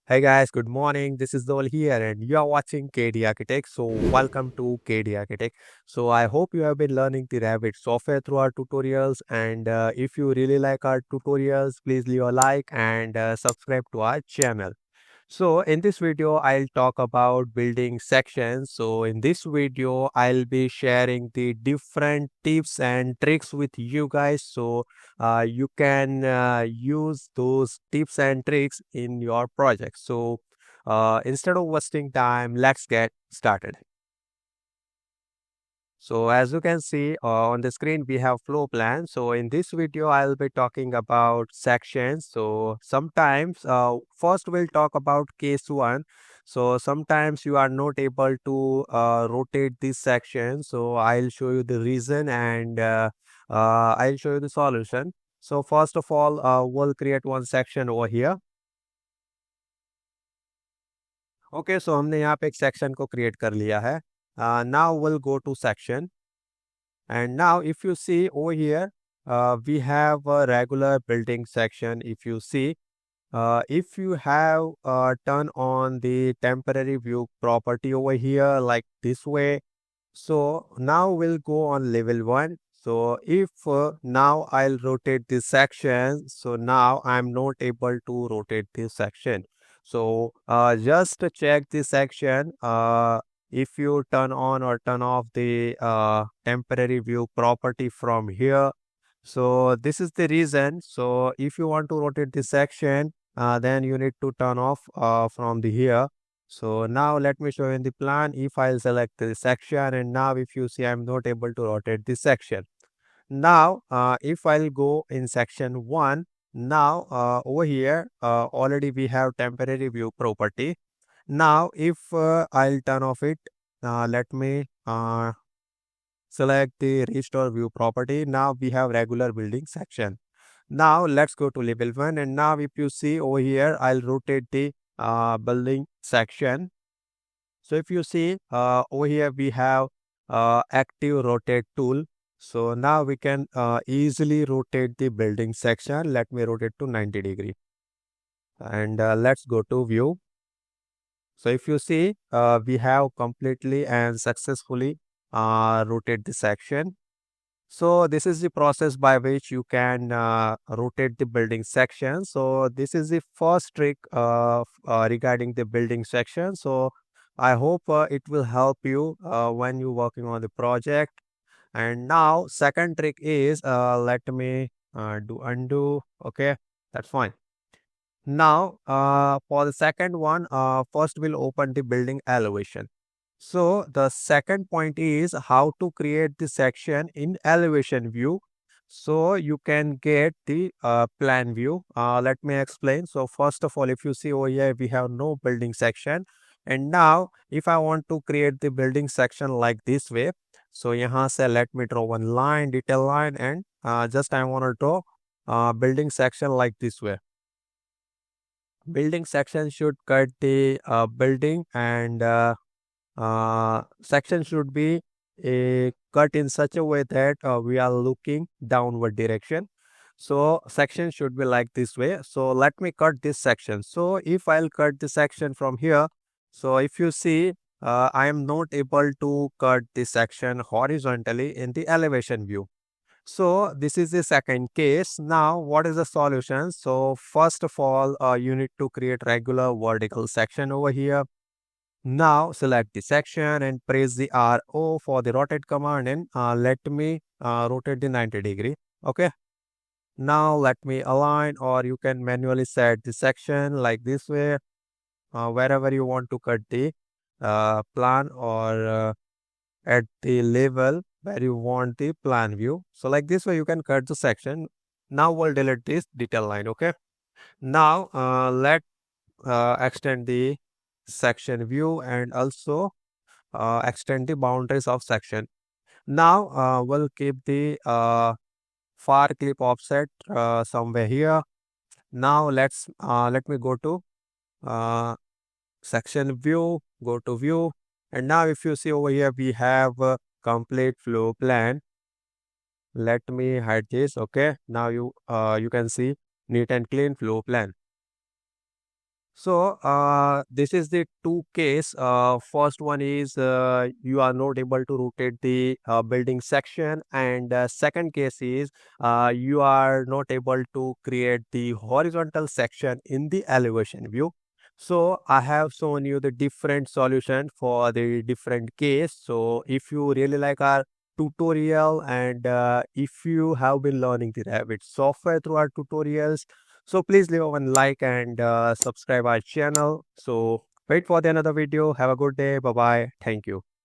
Hey guys, good morning. This is Dol here, and you are watching KD Architect. So, welcome to KD Architect. So, I hope you have been learning the Revit software through our tutorials. And if you really like our tutorials, please leave a like and subscribe to our channel. So in this video, I'll talk about building sections. So in this video, I'll be sharing the different tips and tricks with you guys. So you can use those tips and tricks in your project. So instead of wasting time, let's get started. So as you can see on the screen, we have flow plan. So in this video, I'll be talking about sections. So sometimes, first we'll talk about case one. So sometimes you are not able to rotate this section. So I'll show you the reason and I'll show you the solution. So first of all, we'll create one section over here. Okay, so हमने यहाँ पे एक section को create कर लिया है. Now we'll go to section. And now if you see over here, we have a regular building section. If you see, if you have turn on the temporary view property over here like this way, so now we'll go on level 1. So if now I'll rotate this section, so now I'm not able to rotate this section. So just to check this section, if you turn on or turn off the temporary view property from here, so this is the reason. So if you want to rotate this section, then you need to turn off from the here. So now let me show you in the plan. If I'll select the section, and now if you see I'm not able to rotate this section. Now if I'll go in section 1, now over here already we have temporary view property. Now if I'll turn off it, let me select the restore view property. Now we have regular building section. Now let's go to level 1, and now if you see over here, I'll rotate the building section. So if you see over here, we have active rotate tool. So now we can easily rotate the building section. Let me rotate to 90 degree, and let's go to view. So if you see, we have completely and successfully rotate the section. So this is the process by which you can rotate the building section. So this is the first trick regarding the building section. So I hope it will help you when you're working on the project. And now second trick is, let me do undo. Okay, that's fine. Now for the second one, first we'll open the building elevation. So the second point is how to create the section in elevation view. So you can get the plan view. Let me explain. So first of all, if you see over here, we have no building section. And now if I want to create the building section like this way, so यहाँ से let me draw one line, detail line, and just I want to draw building section like this way. Building section should cut the building, and section should be cut in such a way that we are looking downward direction. So section should be like this way. So let me cut this section. So if I'll cut the section from here, so if you see, I am not able to cut this section horizontally in the elevation view. So this is the second case. Now what is the solution? So first of all, you need to create regular vertical section over here. Now select the section and press the RO for the rotate command, and let me rotate the 90 degree. Okay. Now let me align, or you can manually set the section like this way, wherever you want to cut the plan, or at the level where you want the plan view. So like this way you can cut the section. Now we'll delete this detail line. Okay. Now let extend the section view, and also extend the boundaries of section. Now we'll keep the far clip offset somewhere here. Now let me go to section view, go to view, and now if you see over here, we have a complete floor plan. Let me hide this. Okay, now you can see neat and clean floor plan. So this is the two case. First one is you are not able to rotate the building section, and second case is you are not able to create the horizontal section in the elevation view. So I have shown you the different solution for the different case. So if you really like our tutorial, and if you have been learning the Revit software through our tutorials, so please leave one like and subscribe our channel. So wait for the another video. Have a good day. Bye bye. Thank you.